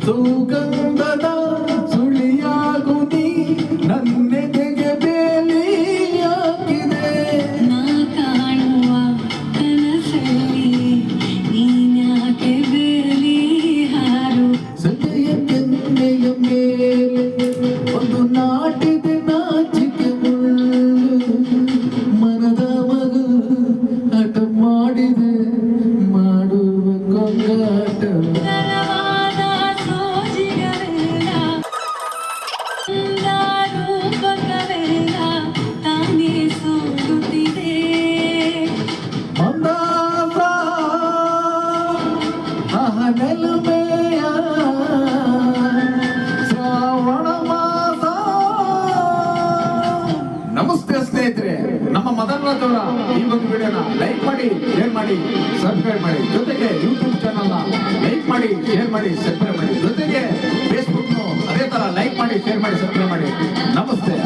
ಸುಗಂಧದ ಸುಳಿಯಾಗು ನೀ ನನ್ನೆದೆಗೆ ಬೇಲಿ ಹಾಕಿದೆ. ನಾ ಕಾಣುವ ಕನಸಲ್ಲಿ ನೀನ್ಯಾಕೆ ಬೇಲಿ ಹಾರು. ಸಂಜೆಯ ಕೆನ್ನೆಯ ಮೇಲೆ ಒಂದು ನಾಟಿದೆ ನಾಚಿಕೆ ಮುಳ್ಳು. ಮನದ ಮಗು ಹಠ ಮಾಡಿದೆ ಮಾಡುವ ಕೊಂಗಾಟ. ನರವಾದ ಸೋಜಿಗರೆಲ್ಲ ರೂಪಕವೆಲ್ಲ ತಾನೇ ಸೋಲುತ್ತಿದೆ. ಮಂದಾಸ ನೆಲುಮೆಯ ಶ್ರಾವಣ ಮಾಸ. ನಮಸ್ತೆ ಸ್ನೇಹಿತರೆ, ನಮ್ಮ ಮದನ್ ರಾಜ್ ಅವರ ಈ ಒಂದು ವಿಡಿಯೋನ ಲೈಕ್ ಮಾಡಿ, ಶೇರ್ ಮಾಡಿ, ಸಬ್ಸ್ಕ್ರೈಬ್ ಮಾಡಿ. ಜೊತೆಗೆ ಯೂಟ್ಯೂಬ್ ಚಾನಲ್ನ ಲೈಕ್ ಮಾಡಿ, ಶೇರ್ ಮಾಡಿ, ಸಬ್ಸ್ಕ್ರೈಬ್ ಮಾಡಿ. ಜೊತೆಗೆ ಫೇಸ್ಬುಕ್ನು ಅದೇ ತರ ಲೈಕ್ ಮಾಡಿ, ಶೇರ್ ಮಾಡಿ, ಸಬ್ಸ್ಕ್ರೈಬ್ ಮಾಡಿ. ನಮಸ್ತೆ.